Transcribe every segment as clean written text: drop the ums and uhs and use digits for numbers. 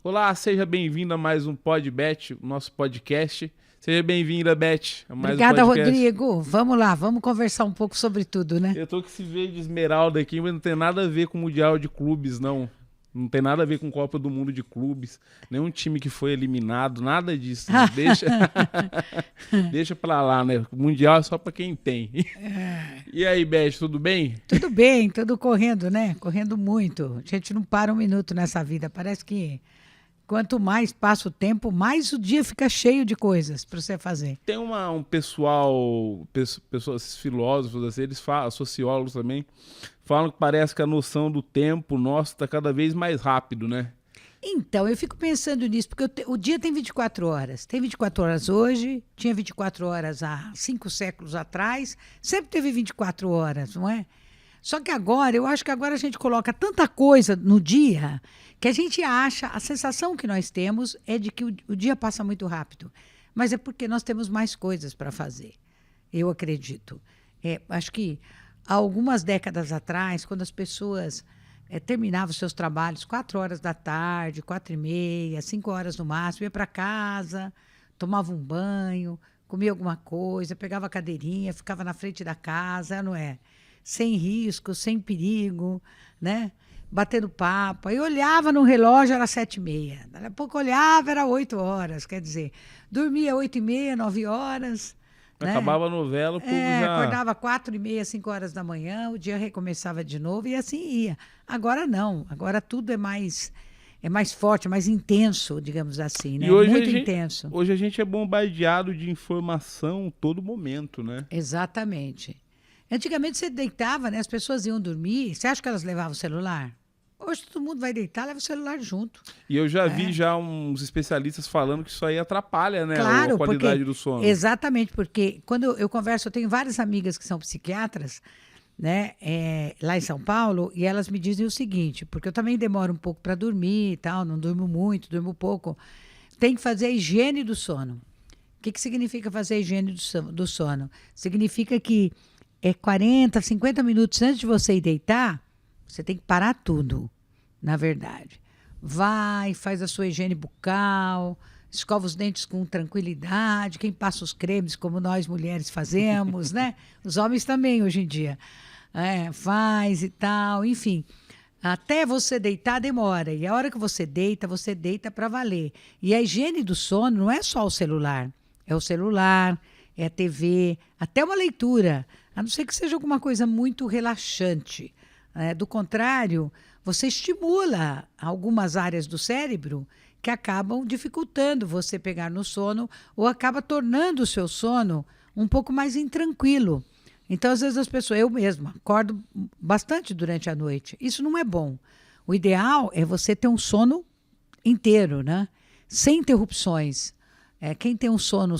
Olá, seja bem-vindo a mais um PodBet, o nosso podcast. Seja bem-vinda, Beth, a mais Obrigada, um podcast. Rodrigo. Vamos lá, vamos conversar um pouco sobre tudo, né? Eu tô com esse verde esmeralda aqui, mas não tem nada a ver com o Mundial de Clubes, não. Não tem nada a ver com Copa do Mundo de Clubes. Nenhum time que foi eliminado, nada disso. Deixa, deixa pra lá, né? O Mundial é só pra quem tem. E aí, Beth, tudo bem? Tudo bem, tudo correndo, né? Correndo muito. A gente não para um minuto nessa vida. Parece que quanto mais passa o tempo, mais o dia fica cheio de coisas para você fazer. Tem um pessoal, pessoas, filósofos, assim, eles falam, sociólogos também, falam que parece que a noção do tempo nosso está cada vez mais rápido, né? Então, eu fico pensando nisso, porque o dia tem 24 horas. Tem 24 horas hoje, tinha 24 horas há 5 séculos atrás, sempre teve 24 horas, não é? Só que agora, eu acho que agora a gente coloca tanta coisa no dia que a gente acha, a sensação que nós temos é de que o dia passa muito rápido. Mas é porque nós temos mais coisas para fazer, eu acredito. Acho que há algumas décadas atrás, quando as pessoas terminavam seus trabalhos 4 horas da tarde, 4h30, 5 horas no máximo, ia para casa, tomava um banho, comia alguma coisa, pegava a cadeirinha, ficava na frente da casa, não é? Sem risco, sem perigo, né? Batendo papo. Aí olhava no relógio, era 7h30. Daqui a pouco olhava, era 8 horas. Quer dizer, dormia 8h30, 9 horas. Né? Acabava a novela, o povo já... Acordava 4h30, 5 horas da manhã, o dia recomeçava de novo e assim ia. Agora não, agora tudo é mais forte, mais intenso, digamos assim, né? E hoje Muito intenso. Hoje a gente é bombardeado de informação todo momento, né? Exatamente. Antigamente você deitava, né? As pessoas iam dormir. Você acha que elas levavam o celular? Hoje todo mundo vai deitar, leva o celular junto. E eu já vi já uns especialistas falando que isso aí atrapalha, né, Claro, a qualidade do sono. Exatamente, porque quando eu converso, eu tenho várias amigas que são psiquiatras, né, lá em São Paulo, e elas me dizem o seguinte, porque eu também demoro um pouco para dormir e tal, não durmo muito, durmo pouco. Tem que fazer a higiene do sono. O que significa fazer a higiene do sono? Significa que 40, 50 minutos antes de você ir deitar, você tem que parar tudo, na verdade. Vai, faz a sua higiene bucal, escova os dentes com tranquilidade, quem passa os cremes, como nós mulheres fazemos, né? Os homens também, hoje em dia. Faz e tal, enfim. Até você deitar demora. E a hora que você deita para valer. E a higiene do sono não é só o celular. É o celular, é a TV, até uma leitura. A não ser que seja alguma coisa muito relaxante. Do contrário, você estimula algumas áreas do cérebro que acabam dificultando você pegar no sono ou acaba tornando o seu sono um pouco mais intranquilo. Então, às vezes as pessoas, eu mesma, acordo bastante durante a noite. Isso não é bom. O ideal é você ter um sono inteiro, né? Sem interrupções. Quem tem um sono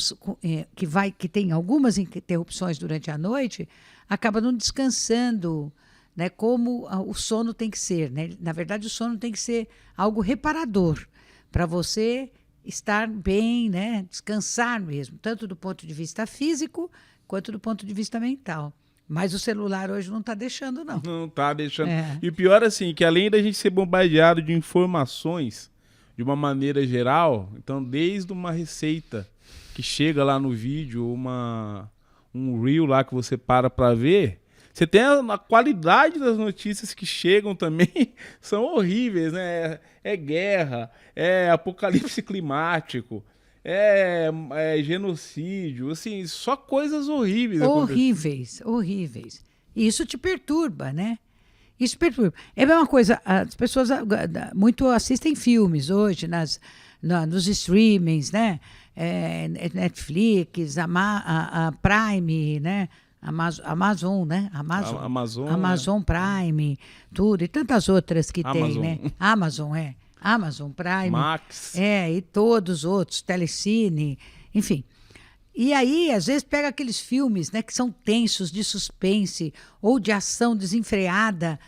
que tem algumas interrupções durante a noite, acaba não descansando, né, como o sono tem que ser. Né? Na verdade, o sono tem que ser algo reparador, para você estar bem, né, descansar mesmo, tanto do ponto de vista físico, quanto do ponto de vista mental. Mas o celular hoje não está deixando, não. Não está deixando. E o pior, assim, que além da gente ser bombardeado de informações, de uma maneira geral, então desde uma receita que chega lá no vídeo, um reel lá que você para ver, você tem a qualidade das notícias que chegam também, são horríveis, né? É guerra, é apocalipse climático, é genocídio, assim, só coisas horríveis. Horríveis. E isso te perturba, né? Isso perturba. É a mesma coisa, as pessoas muito assistem filmes hoje nos streamings, né? Netflix, a Prime, né? Amazon, né? Amazon Prime, tudo. E tantas outras que tem, né? Amazon Prime. Max. E todos os outros, Telecine, enfim. E aí, às vezes, pega aqueles filmes, né, que são tensos, de suspense ou de ação desenfreada.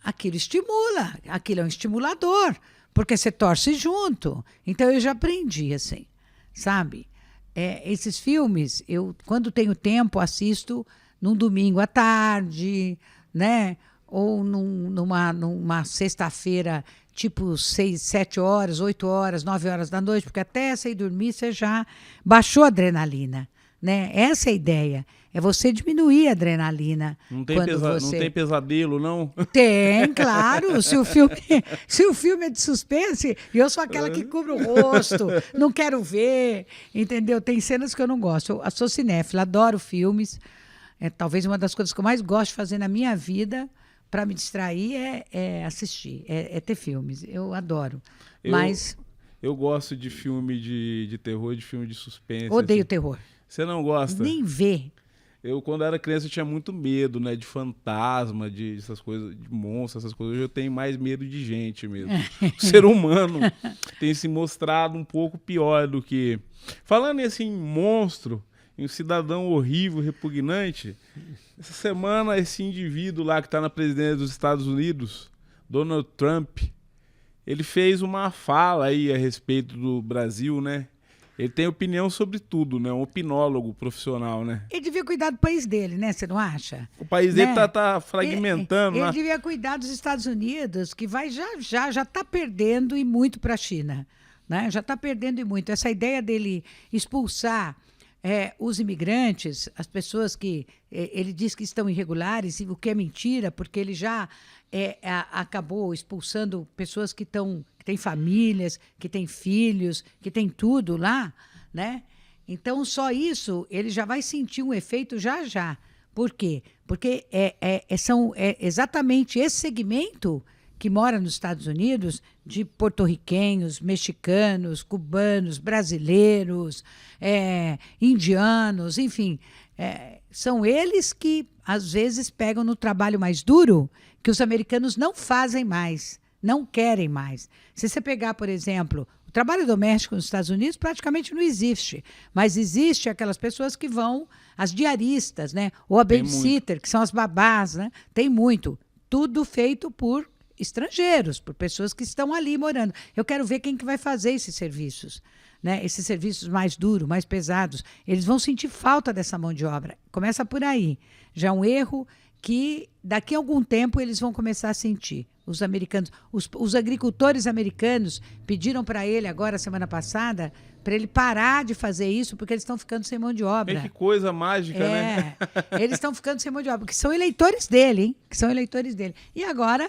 Aquilo estimula, aquilo é um estimulador, porque você torce junto. Então, eu já aprendi, assim, sabe? Esses filmes, eu, quando tenho tempo, assisto num domingo à tarde, né? Ou numa sexta-feira tipo 6, 7 horas, 8 horas, 9 horas da noite, porque até você ir dormir você já baixou a adrenalina, né? Essa é a ideia. É você diminuir a adrenalina. Não tem pesadelo, não? Tem, claro. Se o filme é de suspense, eu sou aquela que cobre o rosto, não quero ver, entendeu? Tem cenas que eu não gosto. Eu sou cinéfila, adoro filmes. É talvez uma das coisas que eu mais gosto de fazer na minha vida para me distrair é assistir, é ter filmes. Eu adoro. Mas eu gosto de filme de terror, de filme de suspense. Odeio assim. terror. Você não gosta? Nem ver. Eu, quando era criança, eu tinha muito medo, né? De fantasma, de essas coisas, de monstros, essas coisas. Hoje eu tenho mais medo de gente mesmo. O ser humano tem se mostrado um pouco pior do que... Falando assim, em monstro, em um cidadão horrível, repugnante, essa semana esse indivíduo lá que está na presidência dos Estados Unidos, Donald Trump, ele fez uma fala aí a respeito do Brasil, né? Ele tem opinião sobre tudo, né? Um opinólogo profissional, né? Ele devia cuidar do país dele, né? Você não acha? O país dele tá fragmentando. Ele devia cuidar dos Estados Unidos, que vai já está perdendo e muito para a China, né? Já está perdendo e muito. Essa ideia dele expulsar os imigrantes, as pessoas que ele diz que estão irregulares, o que é mentira, porque ele já acabou expulsando pessoas que têm famílias, que têm filhos, que têm tudo lá, né? Então, só isso, ele já vai sentir um efeito já. Por quê? Porque são exatamente esse segmento que mora nos Estados Unidos, de porto-riquenhos, mexicanos, cubanos, brasileiros, indianos, enfim, são eles que, às vezes, pegam no trabalho mais duro que os americanos não fazem mais, não querem mais. Se você pegar, por exemplo, o trabalho doméstico nos Estados Unidos praticamente não existe, mas existe aquelas pessoas que vão, as diaristas, né? Ou a babysitter, que são as babás, né? Tem muito. Tudo feito por estrangeiros, por pessoas que estão ali morando. Eu quero ver quem que vai fazer esses serviços, né? Esses serviços mais duros, mais pesados. Eles vão sentir falta dessa mão de obra. Começa por aí. Já é um erro que daqui a algum tempo eles vão começar a sentir. Os americanos, os agricultores americanos pediram para ele agora, semana passada, para ele parar de fazer isso, porque eles estão ficando sem mão de obra. Que coisa mágica, né? Eles estão ficando sem mão de obra, porque são eleitores dele, hein? Que são eleitores dele. E agora,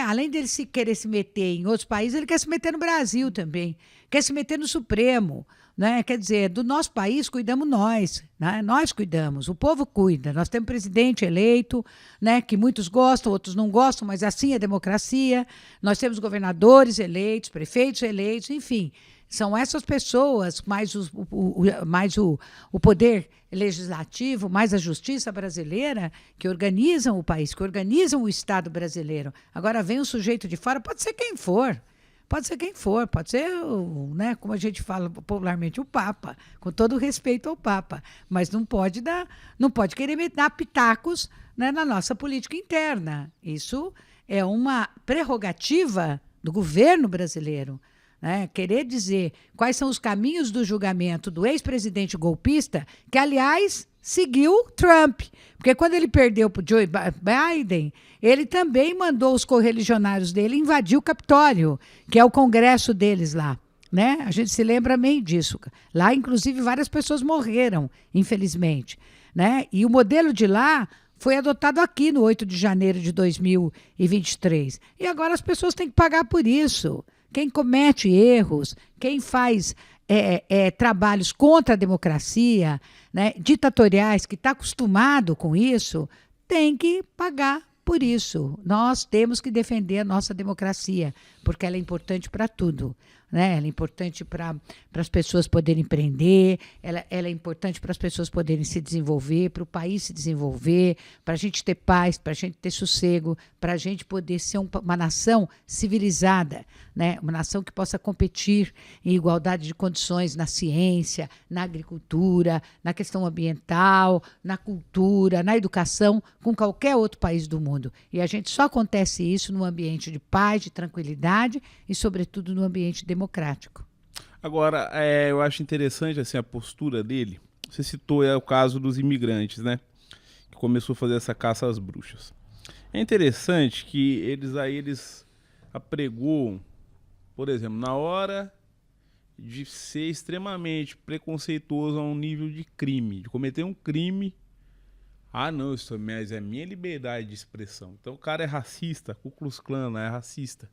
além dele querer se meter em outros países, ele quer se meter no Brasil também. Quer se meter no Supremo. Né? Quer dizer, do nosso país cuidamos nós, né? Nós cuidamos, o povo cuida. Nós temos presidente eleito, né? Que muitos gostam, outros não gostam, mas assim é a democracia. Nós temos governadores eleitos, prefeitos eleitos, enfim. São essas pessoas, mais o poder legislativo, mais a justiça brasileira, que organizam o país, que organizam o Estado brasileiro. Agora vem um sujeito de fora, pode ser quem for. Pode ser quem for, pode ser, né, como a gente fala popularmente, o Papa, com todo o respeito ao Papa, mas não pode querer dar pitacos, né, na nossa política interna. Isso é uma prerrogativa do governo brasileiro, né? Querer dizer quais são os caminhos do julgamento do ex-presidente golpista, que, aliás, seguiu Trump. Porque quando ele perdeu para o Joe Biden, ele também mandou os correligionários dele invadir o Capitólio, que é o congresso deles lá. Né? A gente se lembra bem disso. Lá, inclusive, várias pessoas morreram, infelizmente. Né? E o modelo de lá foi adotado aqui no 8 de janeiro de 2023. E agora as pessoas têm que pagar por isso. Quem comete erros, quem faz trabalhos contra a democracia, né, ditatoriais, que está acostumado com isso, tem que pagar por isso. Nós temos que defender a nossa democracia, porque ela é importante para tudo. Né? Ela é importante para as pessoas poderem empreender, ela é importante para as pessoas poderem se desenvolver, para o país se desenvolver, para a gente ter paz, para a gente ter sossego, para a gente poder ser uma nação civilizada, né? Uma nação que possa competir em igualdade de condições na ciência, na agricultura, na questão ambiental, na cultura, na educação, com qualquer outro país do mundo. E a gente só acontece isso num ambiente de paz, de tranquilidade e, sobretudo, no ambiente democrático. Agora, eu acho interessante assim, a postura dele. Você citou o caso dos imigrantes, né? Que começou a fazer essa caça às bruxas. É interessante que eles apregou, por exemplo, na hora de ser extremamente preconceituoso a um nível de crime, de cometer um crime, não, isso é minha liberdade de expressão. Então o cara é racista, Ku Klux Klan é racista.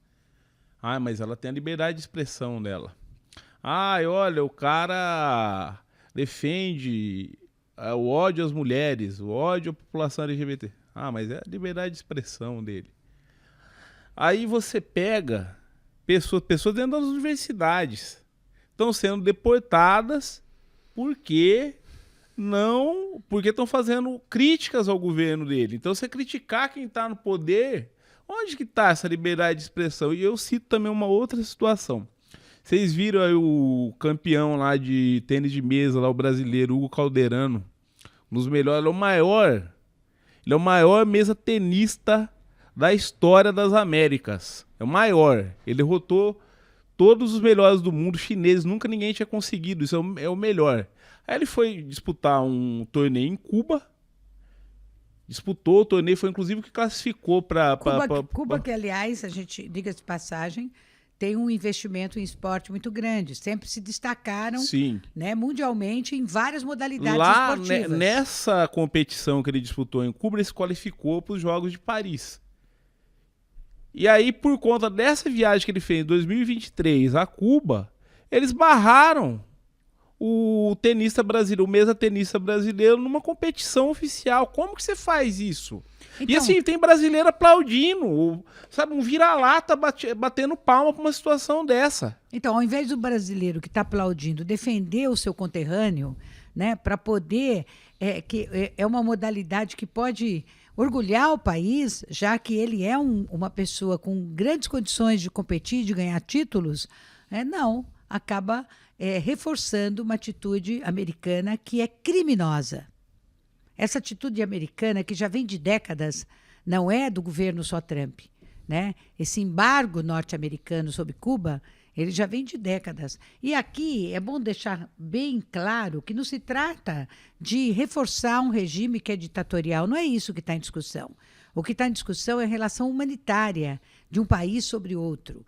Mas ela tem a liberdade de expressão dela. Olha, o cara defende o ódio às mulheres, o ódio à população LGBT. Mas é a liberdade de expressão dele. Aí você pega pessoas dentro das universidades, estão sendo deportadas porque estão fazendo críticas ao governo dele. Então, você criticar quem está no poder, onde que está essa liberdade de expressão? E eu cito também uma outra situação. Vocês viram aí o campeão lá de tênis de mesa, lá, o brasileiro, Hugo Calderano, um dos melhores, ele é o maior mesa tenista da história das Américas. É o maior. Ele derrotou todos os melhores do mundo, chineses, nunca ninguém tinha conseguido, isso é o melhor. Aí ele foi disputar um torneio em Cuba, disputou o torneio, foi inclusive o que classificou para... Cuba, que aliás, a gente, diga-se de passagem, tem um investimento em esporte muito grande, sempre se destacaram, sim, né, mundialmente em várias modalidades lá, esportivas. Nessa competição que ele disputou em Cuba, ele se qualificou para os Jogos de Paris. E aí, por conta dessa viagem que ele fez em 2023 a Cuba, eles barraram o tenista brasileiro, o mesa tenista brasileiro, numa competição oficial. Como que você faz isso? Então, e assim, tem brasileiro aplaudindo, sabe, um vira-lata batendo palma para uma situação dessa. Então, ao invés do brasileiro que está aplaudindo defender o seu conterrâneo, né, para poder, é uma modalidade que pode orgulhar o país, já que ele é uma pessoa com grandes condições de competir, de ganhar títulos, não, acaba reforçando uma atitude americana que é criminosa. Essa atitude americana, que já vem de décadas, não é do governo só Trump, né? Esse embargo norte-americano sobre Cuba, ele já vem de décadas. E aqui é bom deixar bem claro que não se trata de reforçar um regime que é ditatorial, não é isso que está em discussão. O que está em discussão é a relação humanitária de um país sobre outro,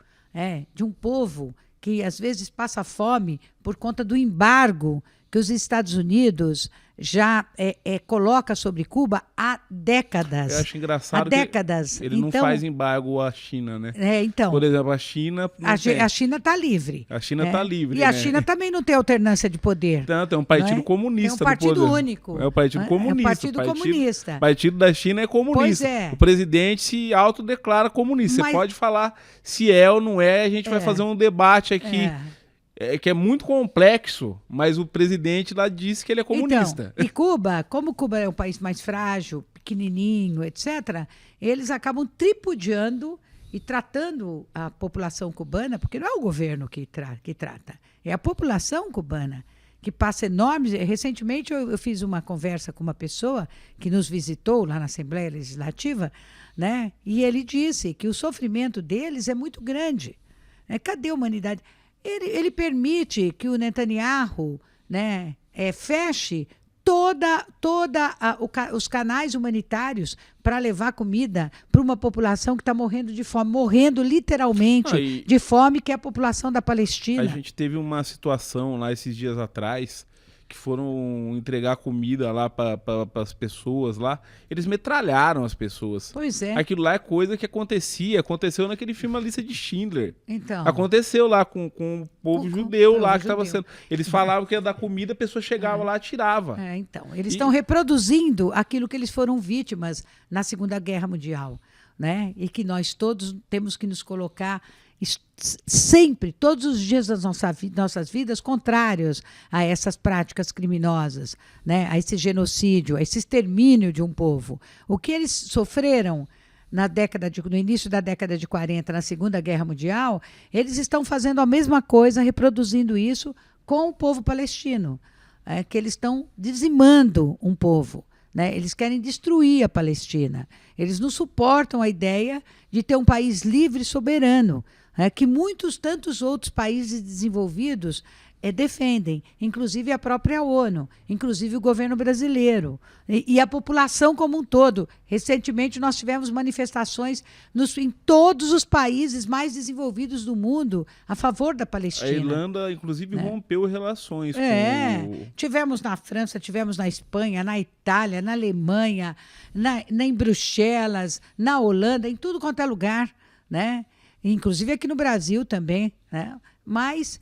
de um povo que às vezes passa fome por conta do embargo que os Estados Unidos já coloca sobre Cuba há décadas. Eu acho engraçado décadas. Que ele não faz embargo à China, né? Então, por exemplo, a China... A China está livre. A China está livre, e a China também não tem alternância de poder. Então, tem um partido comunista. É um partido único. É o partido comunista. É o partido comunista. O partido da China é comunista. Pois é. O presidente se autodeclara comunista. Você pode falar se é ou não é, a gente vai fazer um debate aqui... que é muito complexo, mas o presidente lá disse que ele é comunista. Então, e Cuba, como Cuba é um país mais frágil, pequenininho, etc., eles acabam tripudiando e tratando a população cubana, porque não é o governo que trata, é a população cubana, que passa enormes... Recentemente eu fiz uma conversa com uma pessoa que nos visitou lá na Assembleia Legislativa, né? E ele disse que o sofrimento deles é muito grande. Cadê a humanidade? Ele permite que o Netanyahu, né, feche os canais humanitários para levar comida para uma população que está morrendo de fome, morrendo literalmente de fome, que é a população da Palestina. A gente teve uma situação lá esses dias atrás, que foram entregar comida lá para as pessoas lá, eles metralharam as pessoas. Pois é. Aquilo lá é coisa que aconteceu naquele filme A Lista de Schindler. Então. Aconteceu lá com o povo judeu lá que estava sendo... Eles falavam que ia dar comida, a pessoa chegava lá e tirava. Então, eles estão reproduzindo aquilo que eles foram vítimas na Segunda Guerra Mundial, né? E que nós todos temos que nos colocar sempre, todos os dias das nossas vidas, contrários a essas práticas criminosas, né? A esse genocídio, a esse extermínio de um povo. O que eles sofreram no início da década de 40, na Segunda Guerra Mundial, eles estão fazendo a mesma coisa, reproduzindo isso com o povo palestino, que eles estão dizimando um povo. Né? Eles querem destruir a Palestina. Eles não suportam a ideia de ter um país livre e soberano, que tantos outros países desenvolvidos defendem, inclusive a própria ONU, inclusive o governo brasileiro e a população como um todo. Recentemente nós tivemos manifestações em todos os países mais desenvolvidos do mundo a favor da Palestina. A Irlanda, inclusive, rompeu relações com... Tivemos na França, tivemos na Espanha, na Itália, na Alemanha, em Bruxelas, na Holanda, em tudo quanto é lugar, né? Inclusive aqui no Brasil também, né? Mas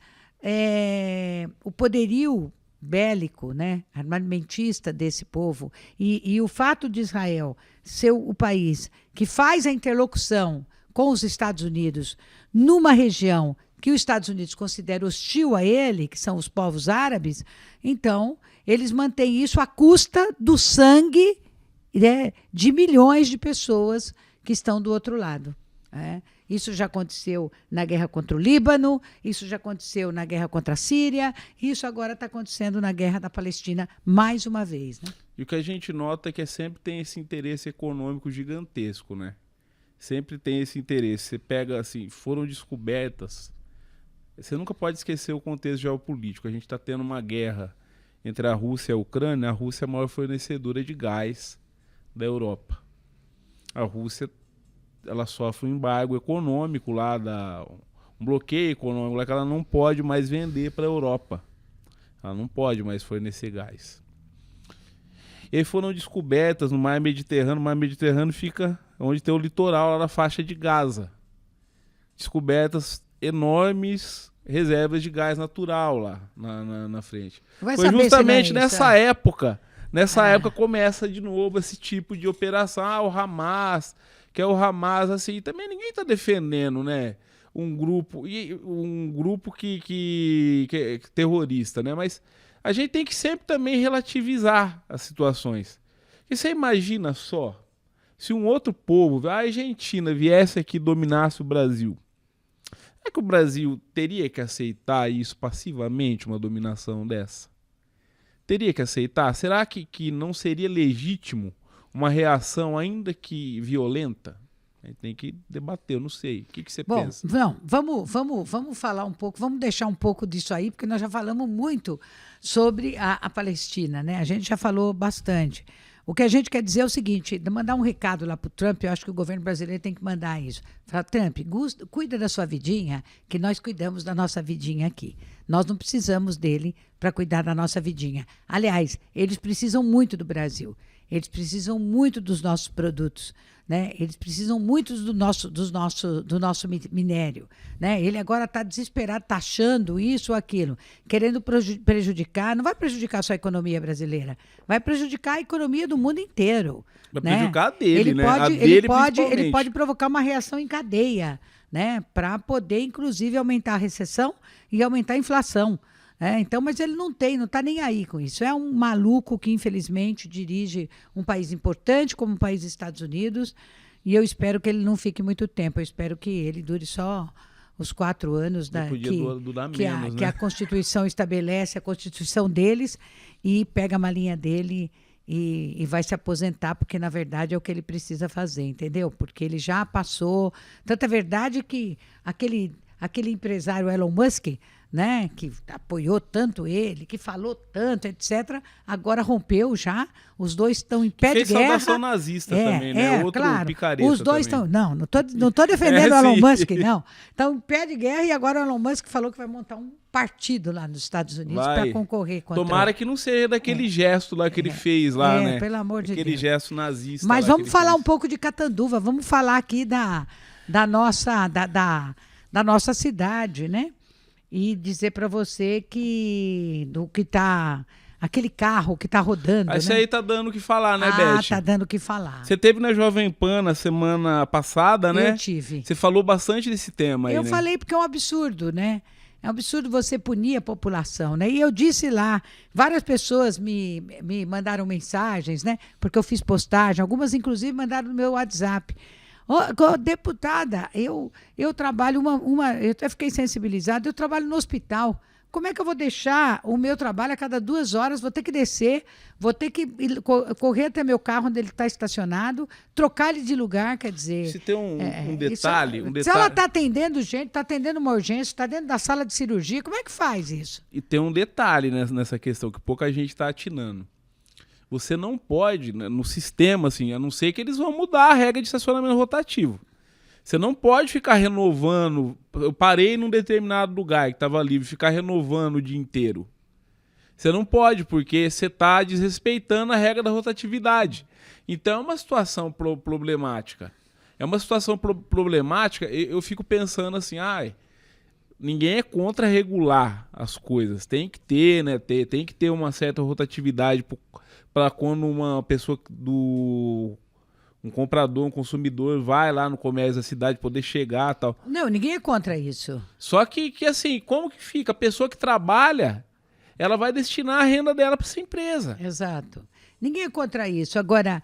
o poderio bélico, né, armamentista desse povo e o fato de Israel ser o país que faz a interlocução com os Estados Unidos numa região que os Estados Unidos considera hostil a ele, que são os povos árabes, então eles mantêm isso à custa do sangue, né, de milhões de pessoas que estão do outro lado, né? Isso já aconteceu na guerra contra o Líbano, isso já aconteceu na guerra contra a Síria, isso agora está acontecendo na guerra da Palestina mais uma vez, né? E o que a gente nota é que sempre tem esse interesse econômico gigantesco, né? Sempre tem esse interesse. Você pega, assim, foram descobertas... Você nunca pode esquecer o contexto geopolítico. A gente está tendo uma guerra entre a Rússia e a Ucrânia. A Rússia é a maior fornecedora de gás da Europa. A Rússia... ela sofre um embargo econômico lá, um bloqueio econômico lá, que ela não pode mais vender para a Europa. Ela não pode mais fornecer gás. E aí foram descobertas no Mar Mediterrâneo. O Mar Mediterrâneo fica onde tem o litoral, lá na faixa de Gaza. Descobertas enormes reservas de gás natural lá na frente. Vai Foi saber justamente se não é isso, nessa época. Nessa época começa de novo esse tipo de operação. O Hamas... que é o Hamas, assim, também ninguém está defendendo, né, um grupo que é terrorista, né, mas a gente tem que sempre também relativizar as situações. E você imagina só, se um outro povo, a Argentina, viesse aqui e dominasse o Brasil, é que o Brasil teria que aceitar isso passivamente, uma dominação dessa? Teria que aceitar? Será que não seria legítimo uma reação ainda que violenta? A gente tem que debater, eu não sei. O que você pensa? Não, vamos falar um pouco, vamos deixar um pouco disso aí, porque nós já falamos muito sobre a Palestina, né? A gente já falou bastante. O que a gente quer dizer é o seguinte, mandar um recado lá para o Trump, eu acho que o governo brasileiro tem que mandar isso. Falar, Trump, cuida da sua vidinha, que nós cuidamos da nossa vidinha aqui. Nós não precisamos dele para cuidar da nossa vidinha. Aliás, eles precisam muito do Brasil. Eles precisam muito dos nossos produtos, né? Eles precisam muito do nosso minério, né? Ele agora está desesperado, taxando isso ou aquilo, querendo prejudicar. Não vai prejudicar só a economia brasileira, vai prejudicar a economia do mundo inteiro. Vai né? prejudicar a dele, ele né? Pode, ele ele pode provocar uma reação em cadeia, né? Para poder, inclusive, aumentar a recessão e aumentar a inflação. Então, mas ele não está nem aí com isso. É um maluco que, infelizmente, dirige um país importante como o país dos Estados Unidos, e eu espero que ele não fique muito tempo. Eu espero que ele dure só os 4 anos que a Constituição estabelece, a Constituição deles, e pega a malinha dele e vai se aposentar, porque, na verdade, é o que ele precisa fazer, entendeu? Porque ele já passou... Tanta verdade que aquele empresário Elon Musk... né, que apoiou tanto ele, que falou tanto, etc., agora rompeu já, os dois estão em pé de guerra. Fez saudação nazista também, né? Outro claro, picareta os dois também. estão... Não tô defendendo o Elon Musk, não. Estão em pé de guerra e agora o Elon Musk falou que vai montar um partido lá nos Estados Unidos para concorrer contra... Tomara que não seja daquele gesto lá que ele fez lá, né? Pelo amor de Deus. Aquele gesto nazista. Mas vamos falar um pouco de Catanduva, vamos falar aqui da nossa cidade, né? E dizer para você que aquele carro que está rodando. Isso né? aí tá dando o que falar, né, Beth? Tá dando o que falar. Você teve na Jovem Pan na semana passada, né? Eu tive. Você falou bastante desse tema aí, Eu falei porque é um absurdo, né? É um absurdo você punir a população, né? E eu disse lá, várias pessoas me mandaram mensagens, né? Porque eu fiz postagem, algumas inclusive mandaram no meu WhatsApp. Deputada, eu trabalho eu até fiquei sensibilizada, eu trabalho no hospital. como é que eu vou deixar o meu trabalho a cada 2 horas? Vou ter que descer, vou ter que correr até meu carro onde ele está estacionado, trocar ele de lugar, quer dizer... Se tem um detalhe... Se ela está atendendo gente, está atendendo uma urgência, está dentro da sala de cirurgia, como é que faz isso? E tem um detalhe nessa questão que pouca gente está atinando. Você não pode, né, no sistema, assim, a não ser que eles vão mudar a regra de estacionamento rotativo. Você não pode ficar renovando. Eu parei num determinado lugar que estava livre, ficar renovando o dia inteiro. Você não pode, porque você está desrespeitando a regra da rotatividade. Então é uma situação problemática. É uma situação problemática. Eu fico pensando assim, ninguém é contra regular as coisas. Tem que ter, né? Tem que ter uma certa rotatividade para quando uma pessoa um comprador, um consumidor vai lá no comércio da cidade poder chegar e tal. Não, ninguém é contra isso. Só que assim, como que fica? A pessoa que trabalha, ela vai destinar a renda dela para essa empresa. Exato. Ninguém é contra isso. Agora,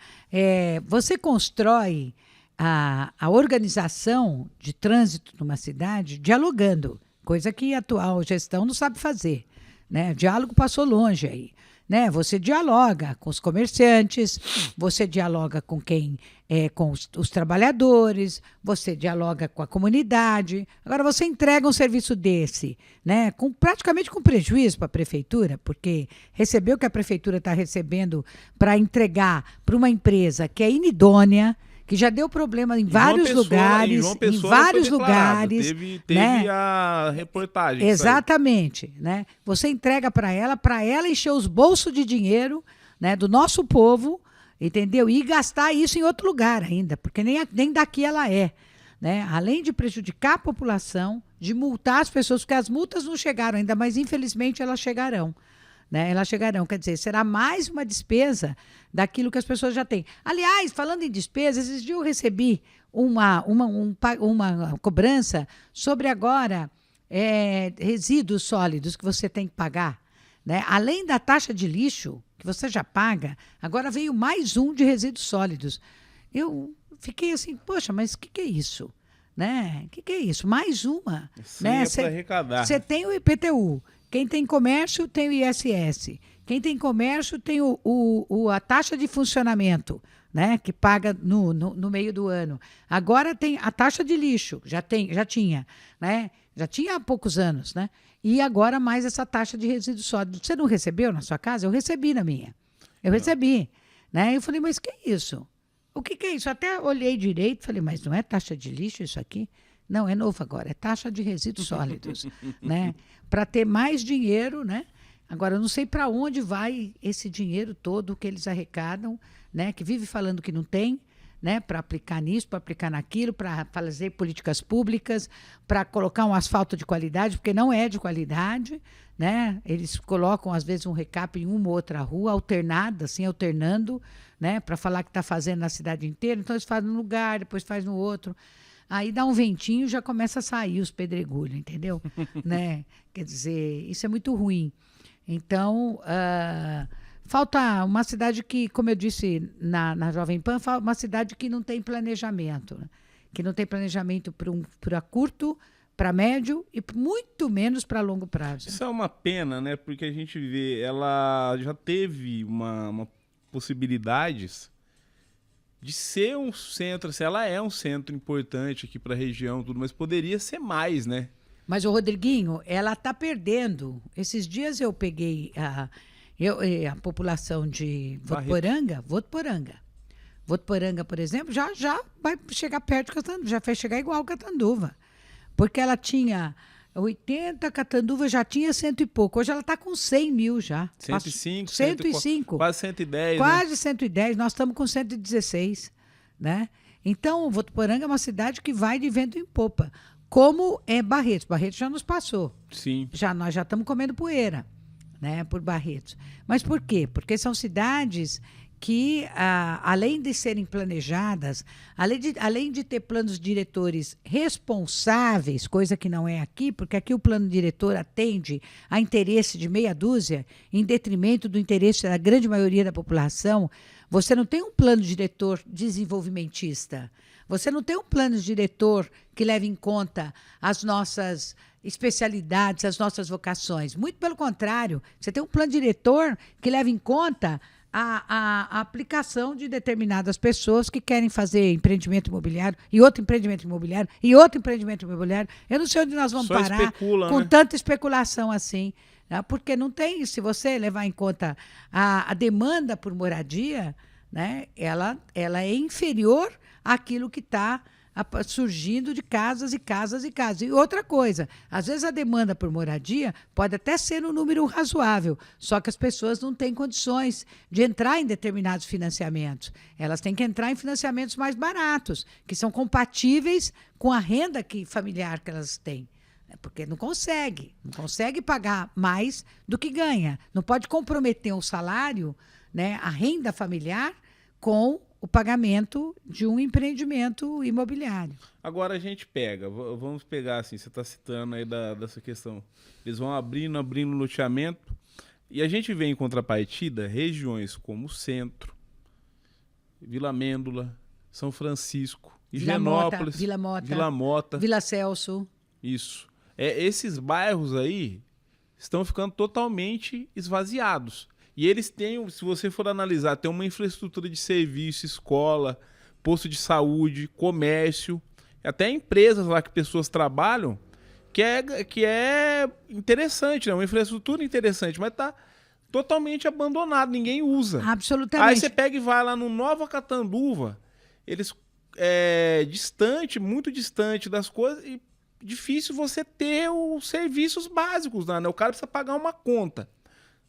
você constrói a organização de trânsito numa cidade dialogando, coisa que a atual gestão não sabe fazer, né? O diálogo passou longe aí. Né? Você dialoga com os comerciantes, você dialoga com com os trabalhadores, você dialoga com a comunidade. Agora você entrega um serviço desse, né? Praticamente com prejuízo para a prefeitura, porque receber o que a prefeitura está recebendo para entregar para uma empresa que é inidônea, que já deu problema em vários lugares, em vários lugares. Teve né? a reportagem. Exatamente. Né? Você entrega para ela encher os bolsos de dinheiro, né, do nosso povo, entendeu? E gastar isso em outro lugar ainda, porque nem daqui ela é. Né? Além de prejudicar a população, de multar as pessoas, porque as multas não chegaram ainda, mas infelizmente elas chegarão. Né? Elas chegarão, quer dizer, será mais uma despesa daquilo que as pessoas já têm. Aliás, falando em despesas, esses dias eu recebi uma cobrança sobre agora resíduos sólidos que você tem que pagar. Né? Além da taxa de lixo, que você já paga, agora veio mais um de resíduos sólidos. Eu fiquei assim, poxa, mas o que é isso? Né? Que é isso? Mais uma. Sim, né? É para arrecadar. Você tem o IPTU. Quem tem comércio tem o ISS. Quem tem comércio tem a taxa de funcionamento, né, que paga no meio do ano. Agora tem a taxa de lixo, já tinha, né? Já tinha há poucos anos, né? E agora mais essa taxa de resíduos sólidos. Você não recebeu na sua casa? Eu recebi na minha. Eu recebi. Né? Eu falei, mas que é isso? O que é isso? Até olhei direito, falei, mas não é taxa de lixo isso aqui? Não, é novo agora, é taxa de resíduos sólidos, né? Para ter mais dinheiro, né? Agora, eu não sei para onde vai esse dinheiro todo que eles arrecadam, né? Que vive falando que não tem, né? Para aplicar nisso, para aplicar naquilo, para fazer políticas públicas, para colocar um asfalto de qualidade, porque não é de qualidade, né? Eles colocam, às vezes, um recap em uma ou outra rua, alternada, assim, alternando, né? Para falar que está fazendo na cidade inteira. Então, eles fazem num lugar, depois fazem no outro. Aí dá um ventinho, já começa a sair os pedregulhos, entendeu? Né? Quer dizer, isso é muito ruim. Então, falta uma cidade que, como eu disse na Jovem Pan, uma cidade que não tem planejamento. Né? Que não tem planejamento para curto, para médio e muito menos para longo prazo. Isso é uma pena, né? Porque a gente vê, ela já teve uma possibilidades de ser um centro, assim, ela é um centro importante aqui para a região, tudo, mas poderia ser mais, né? Mas, o Rodriguinho, ela está perdendo. Esses dias eu peguei a população de Votuporanga. Votuporanga, por exemplo, já vai chegar perto de Catanduva, já vai chegar igual Catanduva. Porque ela tinha 80, Catanduva já tinha 100 e pouco. Hoje ela está com 100 mil já. 105, 105. Quase 110. Quase, né? 110. Nós estamos com 116. Né? Então, Votuporanga é uma cidade que vai de vento em popa. Como é Barretos. Barretos já nos passou. Sim. Nós já estamos comendo poeira, né, por Barretos. Mas por quê? Porque são cidades que, além de serem planejadas, além de ter planos diretores responsáveis, coisa que não é aqui, porque aqui o plano diretor atende a interesse de meia dúzia, em detrimento do interesse da grande maioria da população, Você não tem um plano diretor desenvolvimentista. Você não tem um plano diretor que leve em conta as nossas especialidades, as nossas vocações. Muito pelo contrário, você tem um plano diretor que leva em conta a aplicação de determinadas pessoas que querem fazer empreendimento imobiliário e outro empreendimento imobiliário e outro empreendimento imobiliário. Eu não sei onde nós vamos parar com tanta especulação assim. Né? Porque não tem, se você levar em conta a demanda por moradia, né, ela é inferior àquilo que está surgindo de casas e casas e casas. E outra coisa, às vezes a demanda por moradia pode até ser um número razoável, só que as pessoas não têm condições de entrar em determinados financiamentos. Elas têm que entrar em financiamentos mais baratos, que são compatíveis com a renda familiar que elas têm. Porque não consegue pagar mais do que ganha. Não pode comprometer um salário, né, a renda familiar, com o pagamento de um empreendimento imobiliário. Agora a gente vamos pegar assim, você está citando aí dessa questão. Eles vão abrindo loteamento, e a gente vê em contrapartida regiões como o Centro, Vila Amêndola, São Francisco, Higienópolis, Vila Mota, Vila Celso. Isso. Esses bairros aí estão ficando totalmente esvaziados. E eles têm, se você for analisar, tem uma infraestrutura de serviço, escola, posto de saúde, comércio, até empresas lá que pessoas trabalham, que é interessante, né? Uma infraestrutura interessante, mas está totalmente abandonado, ninguém usa. Absolutamente. Aí você pega e vai lá no Nova Catanduva, eles muito distante das coisas, e difícil você ter os serviços básicos, né? O cara precisa pagar uma conta.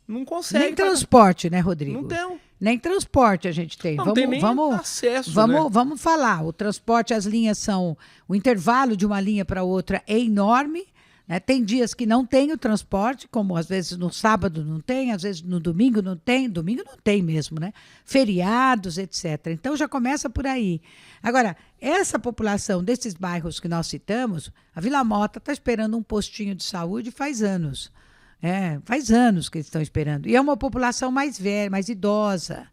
Não consegue. Nem transporte, né, Rodrigo? Não tem. Nem transporte a gente tem. Não tem nem acesso, né? Vamos falar. O transporte, as linhas são... O intervalo de uma linha para outra é enorme. Né? Tem dias que não tem o transporte, como às vezes no sábado não tem, às vezes no domingo não tem. Domingo não tem mesmo, né? Feriados, etc. Então já começa por aí. Agora, essa população desses bairros que nós citamos, a Vila Mota está esperando um postinho de saúde faz anos. Faz anos que eles estão esperando. E é uma população mais velha, mais idosa.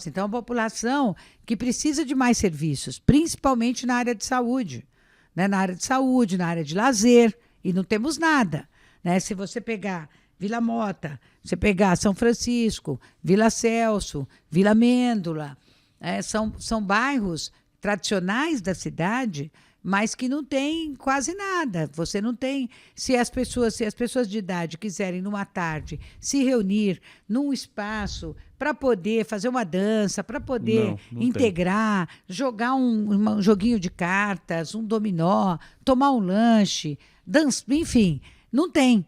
Então, é uma população que precisa de mais serviços, principalmente na área de saúde. Né? Na área de saúde, na área de lazer. E não temos nada. Né? Se você pegar Vila Mota, você pegar São Francisco, Vila Celso, Vila Amêndola, são bairros tradicionais da cidade, mas que não tem quase nada. Você não tem... Se as pessoas de idade quiserem, numa tarde, se reunir num espaço para poder fazer uma dança, para poder não integrar, tem. Jogar um joguinho de cartas, um dominó, tomar um lanche, enfim, não tem.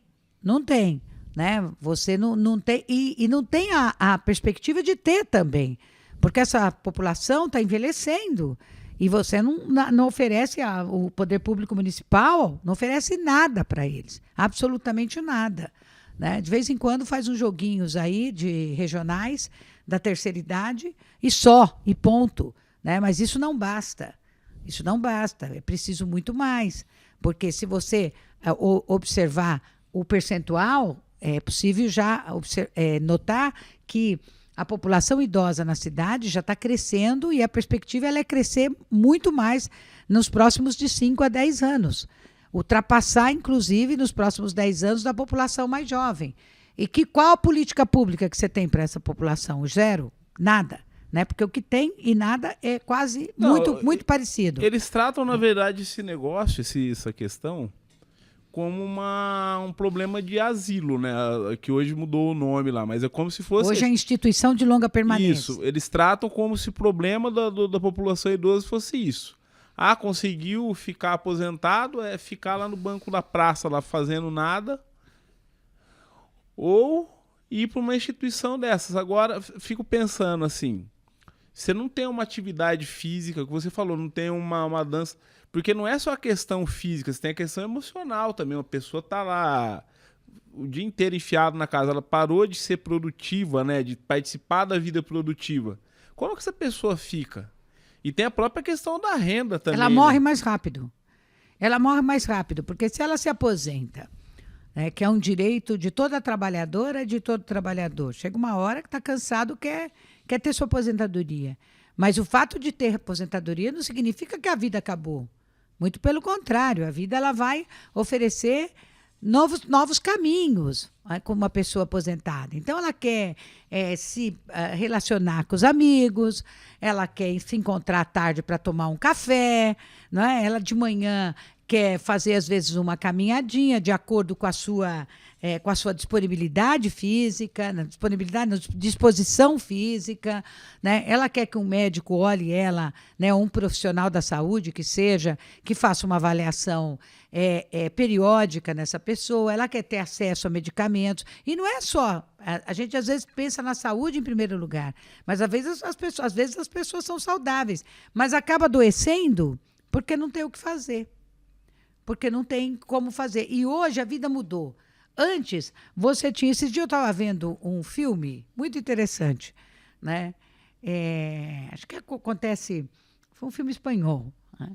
Né? Você não tem... E não tem a perspectiva de ter também, porque essa população está envelhecendo. E você não oferece, o poder público municipal não oferece nada para eles, absolutamente nada. Né? De vez em quando faz uns joguinhos aí de regionais da terceira idade e ponto. Né? Mas isso não basta. É preciso muito mais. Porque se você observar o percentual, é possível já notar que a população idosa na cidade já está crescendo e a perspectiva é crescer muito mais nos próximos de 5 a 10 anos. Ultrapassar, inclusive, nos próximos 10 anos da população mais jovem. E qual a política pública que você tem para essa população? Zero? Nada. Né? Porque o que tem e nada é quase muito parecido. Eles tratam, na verdade, esse negócio, essa questão, como um problema de asilo, né? Que hoje mudou o nome lá, mas é como se fosse... Hoje é instituição de longa permanência. Isso, eles tratam como se o problema da população idosa fosse isso. Conseguiu ficar aposentado, ficar lá no banco da praça, lá fazendo nada, ou ir para uma instituição dessas. Agora, fico pensando assim, você não tem uma atividade física, que você falou, não tem uma dança... Porque não é só a questão física, você tem a questão emocional também. Uma pessoa está lá o dia inteiro enfiada na casa, ela parou de ser produtiva, né, de participar da vida produtiva. Como que essa pessoa fica? E tem a própria questão da renda também. Ela morre mais rápido. Porque se ela se aposenta, né, que é um direito de toda trabalhadora e de todo trabalhador, chega uma hora que está cansado, quer quer ter sua aposentadoria. Mas o fato de ter aposentadoria não significa que a vida acabou. Muito pelo contrário, a vida ela vai oferecer novos caminhos, como uma pessoa aposentada. Então, ela quer se relacionar com os amigos, ela quer se encontrar à tarde para tomar um café, não é? Ela de manhã quer fazer, às vezes, uma caminhadinha de acordo com a sua disponibilidade física, disposição física, né? Ela quer que um médico olhe ela, né? Um profissional da saúde que faça uma avaliação periódica nessa pessoa, ela quer ter acesso a medicamentos. E não é só, a gente às vezes pensa na saúde em primeiro lugar, mas às vezes as pessoas são saudáveis, mas acaba adoecendo porque não tem o que fazer. Porque não tem como fazer. E hoje a vida mudou. Antes, você tinha... Esses dias eu estava vendo um filme muito interessante, né? Acho que acontece... Foi um filme espanhol. Né?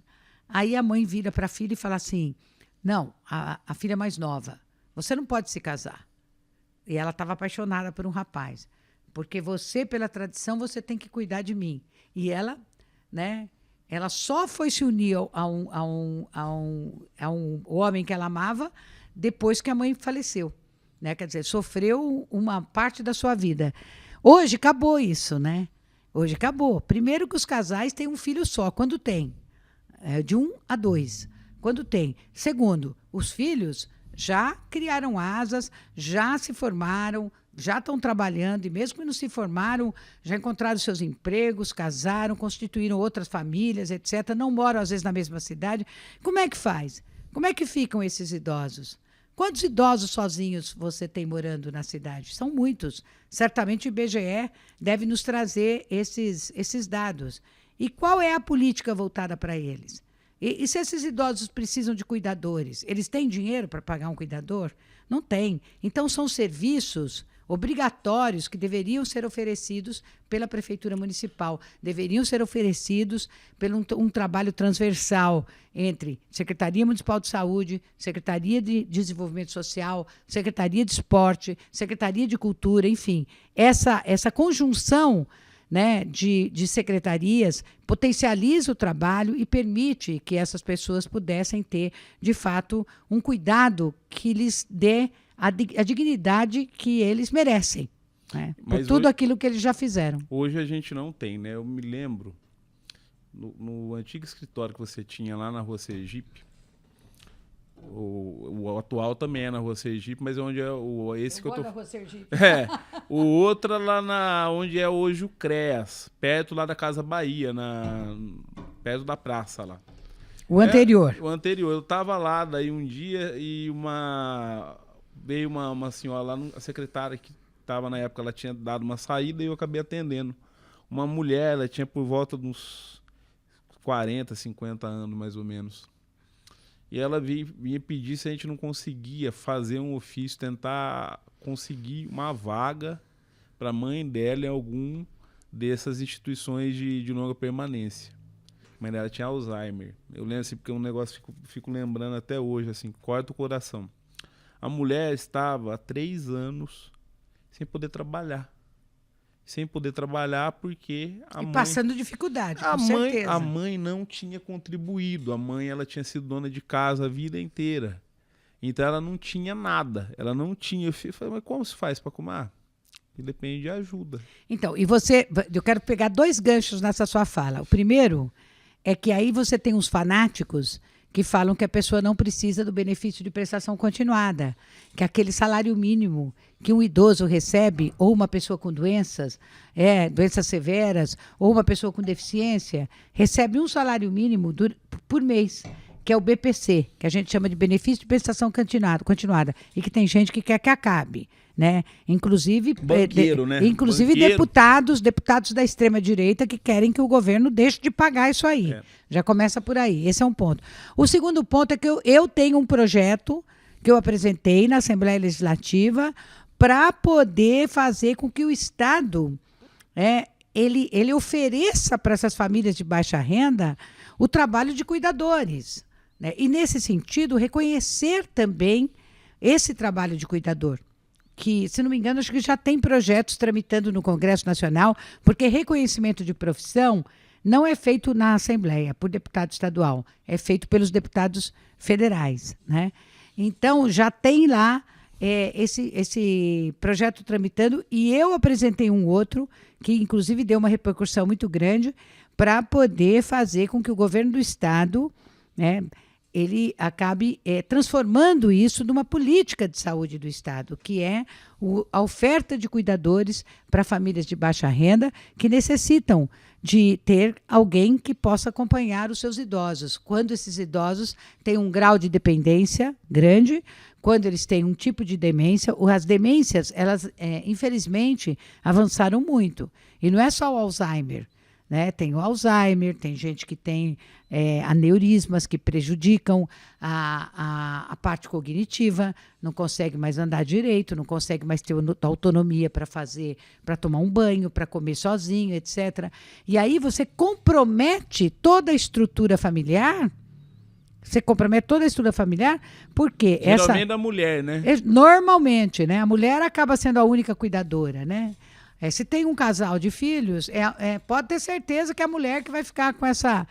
Aí a mãe vira para a filha e fala assim, não, a filha mais nova, você não pode se casar. E ela estava apaixonada por um rapaz. Porque você, pela tradição, você tem que cuidar de mim. E ela, né... Ela só foi se unir a um homem que ela amava depois que a mãe faleceu, né? Quer dizer, sofreu uma parte da sua vida. Hoje acabou isso, né? Hoje acabou. Primeiro que os casais têm um filho só, quando tem. De 1 a 2, quando tem. Segundo, os filhos já criaram asas, já se formaram, já estão trabalhando, e mesmo que não se formaram, já encontraram seus empregos, casaram, constituíram outras famílias, etc. Não moram, às vezes, na mesma cidade. Como é que faz? Como é que ficam esses idosos? Quantos idosos sozinhos você tem morando na cidade? São muitos. Certamente o IBGE deve nos trazer esses dados. E qual é a política voltada para eles? E se esses idosos precisam de cuidadores, eles têm dinheiro para pagar um cuidador? Não tem. Então, são serviços obrigatórios que deveriam ser oferecidos pela Prefeitura Municipal, deveriam ser oferecidos por um trabalho transversal entre Secretaria Municipal de Saúde, Secretaria de Desenvolvimento Social, Secretaria de Esporte, Secretaria de Cultura, enfim. Essa conjunção, né, de secretarias potencializa o trabalho e permite que essas pessoas pudessem ter, de fato, um cuidado que lhes dê a dignidade que eles merecem, né? Por tudo hoje, aquilo que eles já fizeram. Hoje a gente não tem, né? Eu me lembro, no antigo escritório que você tinha lá na Rua Sergipe, o atual também é na Rua Sergipe, mas é onde é esse que eu tô... na Rua Sergipe. O outro é lá onde é hoje o CREAS, perto lá da Casa Bahia, perto da praça lá. O anterior. O anterior. Eu tava lá daí um dia e veio uma senhora lá, a secretária que estava na época, ela tinha dado uma saída e eu acabei atendendo. Uma mulher, ela tinha por volta de uns 40, 50 anos, mais ou menos. E ela vinha pedir se a gente não conseguia fazer um ofício, tentar conseguir uma vaga para a mãe dela em algum dessas instituições de longa permanência. A mãe dela tinha Alzheimer. Eu lembro assim, porque é um negócio que fico lembrando até hoje, assim, corta o coração. A mulher estava há 3 anos sem poder trabalhar. Sem poder trabalhar porque a mãe... passando dificuldade, com certeza. A mãe não tinha contribuído. A mãe, ela tinha sido dona de casa a vida inteira. Então ela não tinha nada. Ela não tinha... Eu falei, mas como se faz para comer? E depende de ajuda. Então, eu quero pegar 2 ganchos nessa sua fala. O primeiro é que aí você tem uns fanáticos que falam que a pessoa não precisa do benefício de prestação continuada, que aquele salário mínimo que um idoso recebe, ou uma pessoa com doenças severas, ou uma pessoa com deficiência, recebe um salário mínimo por mês, que é o BPC, que a gente chama de benefício de prestação continuada, e que tem gente que quer que acabe, né? Inclusive, né? deputados da extrema-direita que querem que o governo deixe de pagar isso aí. Já começa por aí. Esse é um ponto. O segundo ponto é que eu tenho um projeto que eu apresentei na Assembleia Legislativa para poder fazer com que o Estado ele ofereça para essas famílias de baixa renda o trabalho de cuidadores, né? E, nesse sentido, reconhecer também esse trabalho de cuidador. que, se não me engano, acho que já tem projetos tramitando no Congresso Nacional, porque reconhecimento de profissão não é feito na Assembleia, por deputado estadual, é feito pelos deputados federais, né? Então, já tem lá esse projeto tramitando, e eu apresentei um outro, que inclusive deu uma repercussão muito grande, para poder fazer com que o governo do Estado, né, ele acabe transformando isso numa política de saúde do Estado, que é a oferta de cuidadores para famílias de baixa renda que necessitam de ter alguém que possa acompanhar os seus idosos. Quando esses idosos têm um grau de dependência grande, quando eles têm um tipo de demência, as demências, elas, infelizmente, avançaram muito. E não é só o Alzheimer, né? Tem o Alzheimer, tem gente que tem aneurismas que prejudicam a parte cognitiva, não consegue mais andar direito, não consegue mais ter autonomia para tomar um banho, para comer sozinho, etc. E aí você compromete toda a estrutura familiar. Você compromete toda a estrutura familiar, porque geralmente da mulher, né? Normalmente, né? A mulher acaba sendo a única cuidadora, né? Se tem um casal de filhos, pode ter certeza que é a mulher que vai ficar com essa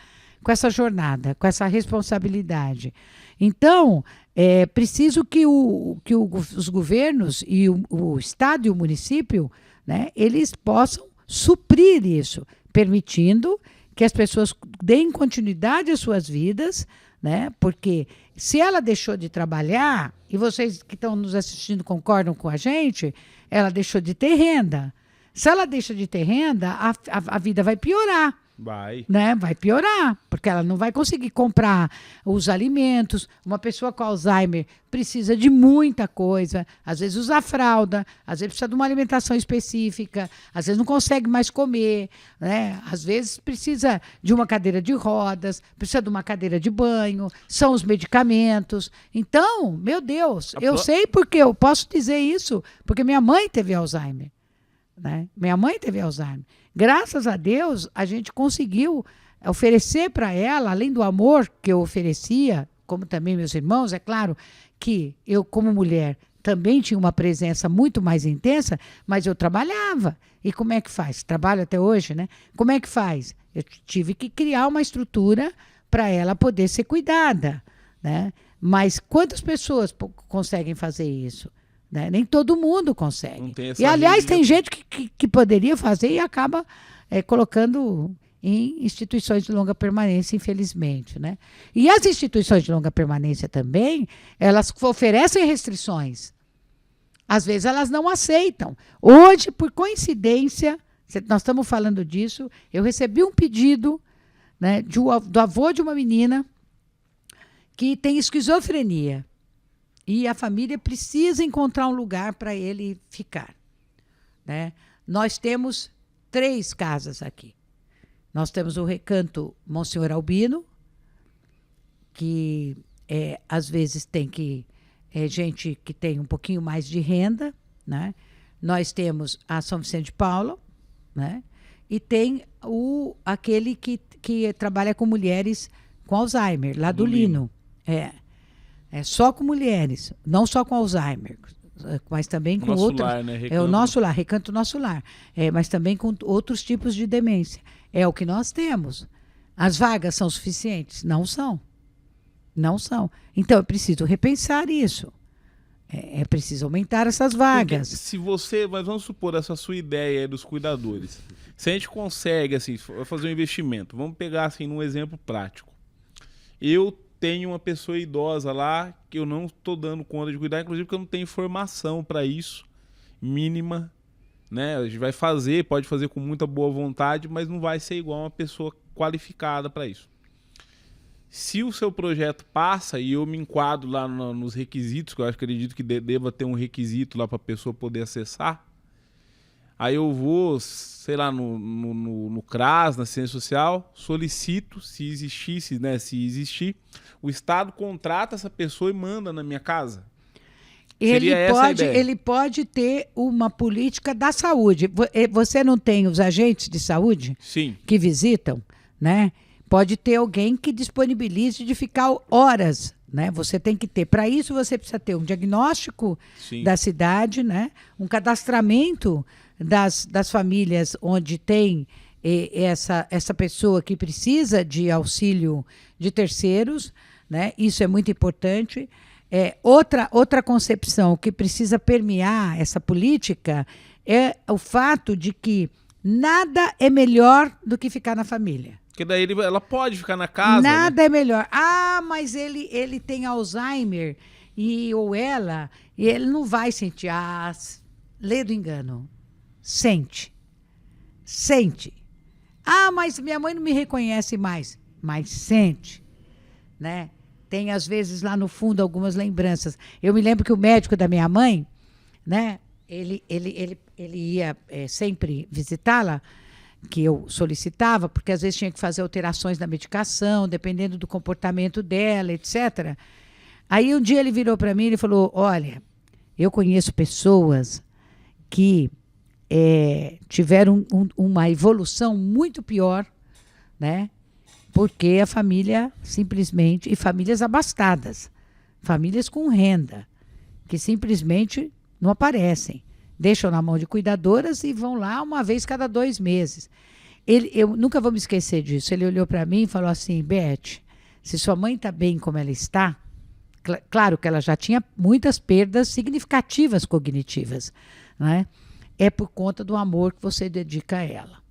jornada, com essa responsabilidade. Então, é preciso que os governos e o Estado e o município, né, eles possam suprir isso, permitindo que as pessoas deem continuidade às suas vidas, né? Porque se ela deixou de trabalhar, e vocês que estão nos assistindo concordam com a gente, ela deixou de ter renda. Se ela deixa de ter renda, a vida vai piorar. Vai. Né? Vai piorar, porque ela não vai conseguir comprar os alimentos. Uma pessoa com Alzheimer precisa de muita coisa. Às vezes usa fralda, às vezes precisa de uma alimentação específica, às vezes não consegue mais comer, né? Às vezes precisa de uma cadeira de rodas, precisa de uma cadeira de banho, são os medicamentos. Então, meu Deus, eu sei porque eu posso dizer isso, porque minha mãe teve Alzheimer. Né? Minha mãe teve Alzheimer. Graças a Deus, a gente conseguiu oferecer para ela, além do amor que eu oferecia, como também meus irmãos, é claro que eu, como mulher, também tinha uma presença muito mais intensa, mas eu trabalhava. E como é que faz? Trabalho até hoje, né? Como é que faz? Eu tive que criar uma estrutura para ela poder ser cuidada, né? Mas quantas pessoas conseguem fazer isso? Né? Nem todo mundo consegue. E, aliás, tem gente que poderia fazer e acaba colocando em instituições de longa permanência, infelizmente. Né? E as instituições de longa permanência também, elas oferecem restrições. Às vezes elas não aceitam. Hoje, por coincidência, nós estamos falando disso, eu recebi um pedido, né, do avô de uma menina que tem esquizofrenia. E a família precisa encontrar um lugar para ele ficar. Né? Nós temos 3 casas aqui. Nós temos o Recanto Monsenhor Albino, que às vezes tem gente que tem um pouquinho mais de renda. Né? Nós temos a São Vicente de Paulo, né? E tem aquele que trabalha com mulheres com Alzheimer, lá do Lino. É só com mulheres, não só com Alzheimer, mas também com outras. Lar, né? É o nosso lar, Recanto Nosso Lar. Mas também com outros tipos de demência. É o que nós temos. As vagas são suficientes? Não são. Não são. Então, é preciso repensar isso. É preciso aumentar essas vagas. Porque se você, mas vamos supor essa sua ideia aí dos cuidadores. Se a gente consegue, assim, fazer um investimento, vamos pegar assim num exemplo prático. Eu tenho uma pessoa idosa lá que eu não estou dando conta de cuidar, inclusive porque eu não tenho formação para isso, mínima, né? A gente vai fazer, pode fazer com muita boa vontade, mas não vai ser igual uma pessoa qualificada para isso. Se o seu projeto passa e eu me enquadro lá nos requisitos, que eu acredito que deva ter um requisito lá para a pessoa poder acessar, aí eu vou, sei lá, no CRAS, na Ciência Social, solicito, se existisse, né, se existir, o Estado contrata essa pessoa e manda na minha casa. Ele pode ter uma política da saúde. Você não tem os agentes de saúde? Sim. Que visitam, né? Pode ter alguém que disponibilize de ficar horas né? Você tem que ter. Para isso, você precisa ter um diagnóstico Sim. da cidade, né? Um cadastramento das famílias onde tem essa pessoa que precisa de auxílio de terceiros, né? Isso é muito importante. Outra concepção que precisa permear essa política é o fato de que nada é melhor do que ficar na família. Porque daí ela pode ficar na casa. Nada né? é melhor. Ah, mas ele tem Alzheimer ou ela, e ele não vai sentir. Ah, lê do engano. Sente. Ah, mas minha mãe não me reconhece mais. Mas sente, né? Tem, às vezes, lá no fundo, algumas lembranças. Eu me lembro que o médico da minha mãe, né? Ele ia sempre visitá-la, que eu solicitava, porque às vezes tinha que fazer alterações na medicação, dependendo do comportamento dela, etc. Aí um dia ele virou para mim e falou, olha, eu conheço pessoas que tiveram uma evolução muito pior, né? Porque a família simplesmente, e famílias abastadas, famílias com renda, que simplesmente não aparecem. Deixam na mão de cuidadoras e vão lá uma vez cada 2 meses. Eu nunca vou me esquecer disso. Ele olhou para mim e falou assim, Beth, se sua mãe está bem como ela está, claro que ela já tinha muitas perdas significativas cognitivas, né? É por conta do amor que você dedica a ela.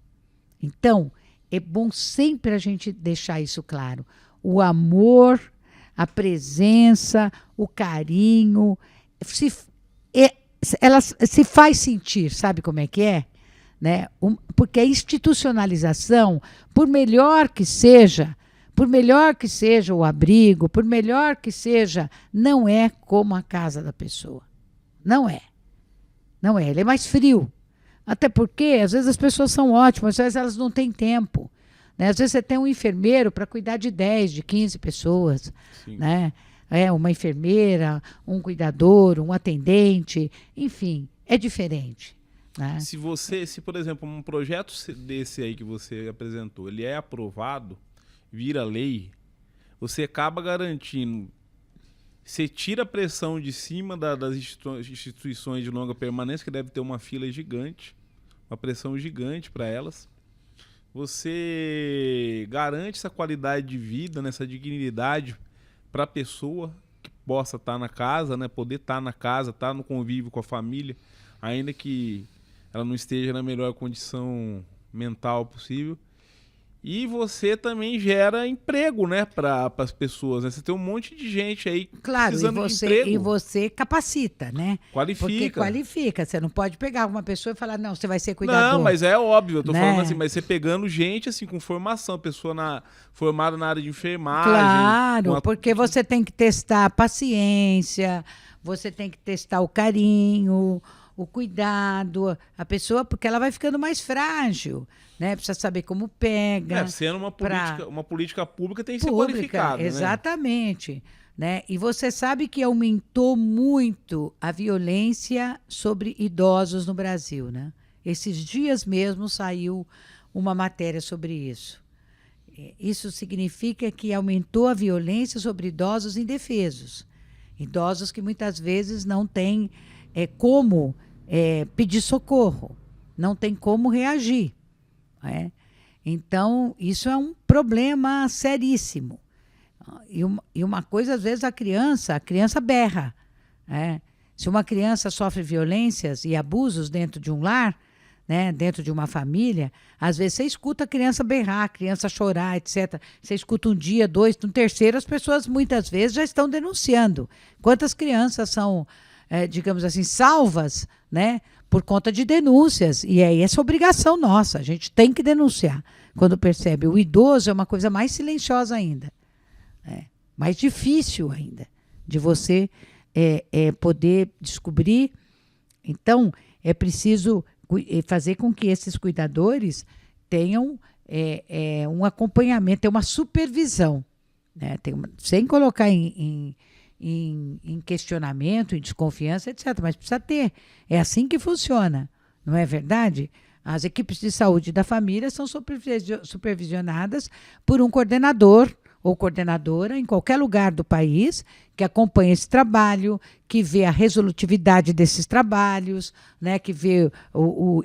Então, é bom sempre a gente deixar isso claro. O amor, a presença, o carinho, ela se faz sentir, sabe como é que é? Né? Porque a institucionalização, por melhor que seja o abrigo, por melhor que seja, não é como a casa da pessoa. Não é. Não é. Ele é mais frio. Até porque, às vezes, as pessoas são ótimas, às vezes elas não têm tempo. Né? Às vezes você tem um enfermeiro para cuidar de 10, de 15 pessoas. Sim. Né? Uma enfermeira, um cuidador, um atendente, enfim, é diferente. Né? Se, por exemplo, um projeto desse aí que você apresentou, ele é aprovado, vira lei, você acaba garantindo, você tira a pressão de cima das instituições de longa permanência, que deve ter uma fila gigante, uma pressão gigante para elas. Você garante essa qualidade de vida, né, essa dignidade para a pessoa que possa estar na casa, né, poder estar na casa, estar no convívio com a família, ainda que ela não esteja na melhor condição mental possível. E você também gera emprego, né, para as pessoas. Né? Você tem um monte de gente aí precisando de emprego. E você capacita, né? Qualifica. Porque qualifica. Você não pode pegar uma pessoa e falar, não, você vai ser cuidador. Não, mas é óbvio. Eu tô né? falando assim, mas você pegando gente assim com formação, pessoa formada na área de enfermagem. Claro, porque você tem que testar a paciência, você tem que testar o carinho, o cuidado, a pessoa, porque ela vai ficando mais frágil, né? Precisa saber como pega. Sendo uma política pública tem que ser qualificada. Exatamente. Né? E você sabe que aumentou muito a violência sobre idosos no Brasil, né? Esses dias mesmo saiu uma matéria sobre isso. Isso significa que aumentou a violência sobre idosos indefesos. Idosos que muitas vezes não têm como pedir socorro, não tem como reagir. Né? Então, isso é um problema seríssimo. E uma coisa, às vezes, a criança berra. Né? Se uma criança sofre violências e abusos dentro de um lar, né, dentro de uma família, às vezes você escuta a criança berrar, a criança chorar, etc. Você escuta um dia, 2, no terceiro, as pessoas muitas vezes já estão denunciando. Quantas crianças são, digamos assim, salvas, né, por conta de denúncias? E é essa obrigação nossa, a gente tem que denunciar quando percebe. O idoso é uma coisa mais silenciosa ainda, mais difícil ainda, de você poder descobrir. Então, é preciso fazer com que esses cuidadores tenham um acompanhamento, tenham uma supervisão, né? Sem colocar em questionamento, em desconfiança, etc. Mas precisa ter. É assim que funciona, não é verdade? As equipes de saúde da família são supervisionadas por um coordenador ou coordenadora em qualquer lugar do país que acompanha esse trabalho, que vê a resolutividade desses trabalhos, né, que vê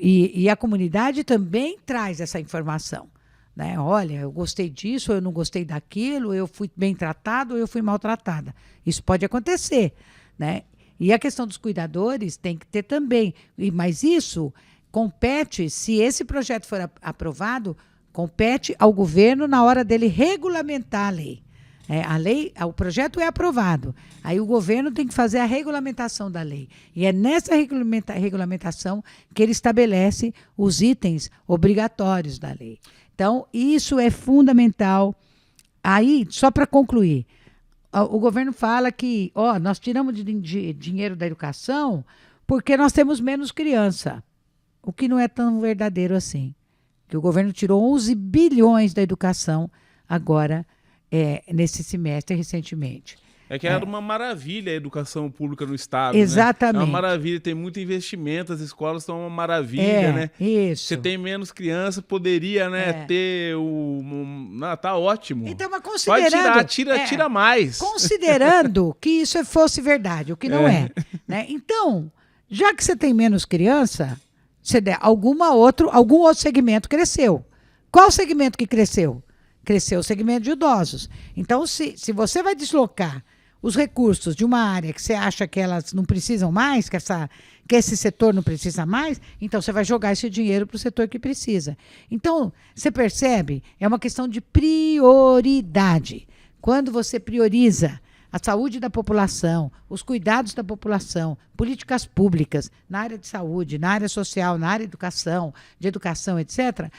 e a comunidade também traz essa informação. Né? Olha, eu gostei disso, ou eu não gostei daquilo, eu fui bem tratado ou eu fui maltratada. Isso pode acontecer. Né? E a questão dos cuidadores tem que ter também. Mas isso compete, se esse projeto for aprovado, compete ao governo na hora dele regulamentar a lei. O projeto é aprovado. Aí o governo tem que fazer a regulamentação da lei. E é nessa regulamentação que ele estabelece os itens obrigatórios da lei. Então, isso é fundamental. Aí, só para concluir, o governo fala que nós tiramos de dinheiro da educação porque nós temos menos criança. O que não é tão verdadeiro assim. Que o governo tirou 11 bilhões da educação agora, nesse semestre, recentemente. É que era uma maravilha a educação pública no Estado. Exatamente. Né? É uma maravilha, tem muito investimento, as escolas estão uma maravilha, né? Isso. Você tem menos criança, poderia, né, ter tá ótimo. Então, mas considerando... Pode tirar, tira mais. Considerando que isso fosse verdade, o que não é. Né? Então, já que você tem menos criança, algum outro segmento cresceu. Qual segmento que cresceu? Cresceu o segmento de idosos. Então, se você vai deslocar os recursos de uma área que você acha que elas não precisam mais, que esse setor não precisa mais, então você vai jogar esse dinheiro para o setor que precisa. Então, você percebe? É uma questão de prioridade. Quando você prioriza a saúde da população, os cuidados da população, políticas públicas na área de saúde, na área social, na área de educação, etc.,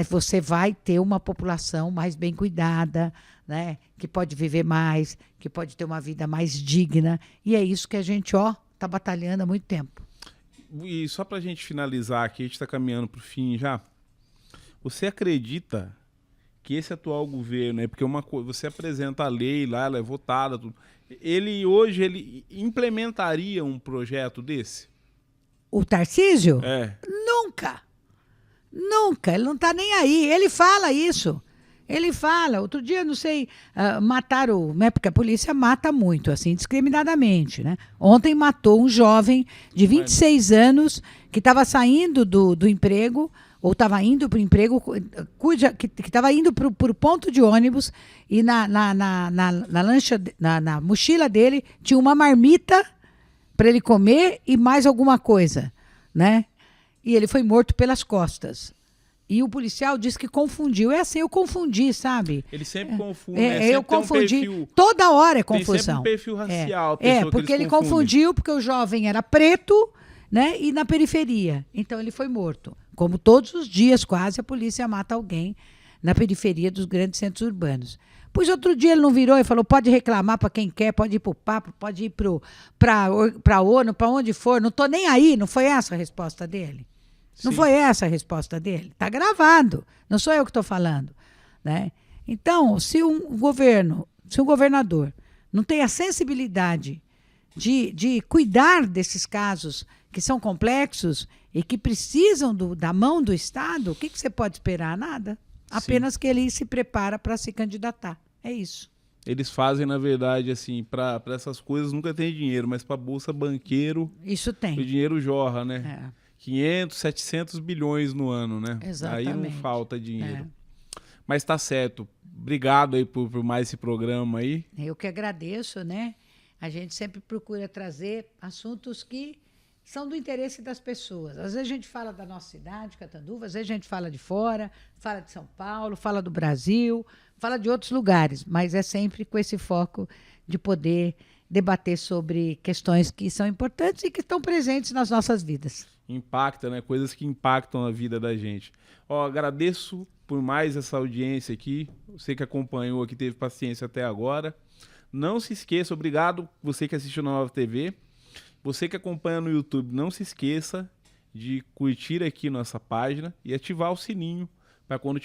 você vai ter uma população mais bem cuidada, né? Que pode viver mais, que pode ter uma vida mais digna. E é isso que a gente está batalhando há muito tempo. E só para a gente finalizar aqui, a gente está caminhando para o fim já. Você acredita que esse atual governo, porque você apresenta a lei lá, ela é votada, tudo. Hoje ele implementaria um projeto desse? O Tarcísio? Nunca. Nunca, ele não está nem aí. Ele fala isso. Ele fala. Outro dia, não sei, mataram, né, porque a polícia mata muito, assim, indiscriminadamente. Né? Ontem matou um jovem de 26 anos que estava saindo do emprego, ou estava indo para o emprego, que estava indo para o ponto de ônibus e na mochila dele tinha uma marmita para ele comer e mais alguma coisa, né? E ele foi morto pelas costas. E o policial disse que confundiu. É assim, eu confundi, sabe? Ele sempre confunde, né? Sempre eu confundi. Perfil, toda hora é confusão. Tem sempre um perfil racial. Porque ele confundiu, porque o jovem era preto, né? E na periferia. Então ele foi morto. Como todos os dias, quase, a polícia mata alguém na periferia dos grandes centros urbanos. Pois outro dia ele não virou e falou, pode reclamar para quem quer, pode ir para o Papa, pode ir para a ONU, para onde for, não estou nem aí. Não foi essa a resposta dele? Não foi essa a resposta dele? Está gravado. Não sou eu que estou falando. Né? Então, se um governador não tem a sensibilidade de cuidar desses casos que são complexos e que precisam da mão do Estado, o que você pode esperar? Nada. Apenas que ele se prepara para se candidatar. É isso. Eles fazem, na verdade, assim, para essas coisas nunca tem dinheiro, mas para a Bolsa Banqueiro... Isso tem. O dinheiro jorra, né? 500, 700 bilhões no ano, né? Exatamente. Aí não falta dinheiro. Mas tá certo. Obrigado aí por mais esse programa aí. Eu que agradeço, né? A gente sempre procura trazer assuntos que são do interesse das pessoas. Às vezes a gente fala da nossa cidade, Catanduva, às vezes a gente fala de fora, fala de São Paulo, fala do Brasil, fala de outros lugares, mas é sempre com esse foco de poder debater sobre questões que são importantes e que estão presentes nas nossas vidas. Impacta, né? Coisas que impactam a vida da gente. Agradeço por mais essa audiência aqui. Você que acompanhou aqui, teve paciência até agora. Não se esqueça, obrigado você que assistiu na Nova TV. Você que acompanha no YouTube, não se esqueça de curtir aqui nossa página e ativar o sininho para quando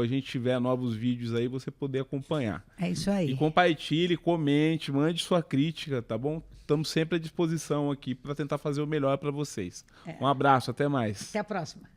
a gente tiver novos vídeos aí, você poder acompanhar. É isso aí. E compartilhe, comente, mande sua crítica, tá bom? Estamos sempre à disposição aqui para tentar fazer o melhor para vocês. Um abraço, até mais. Até a próxima.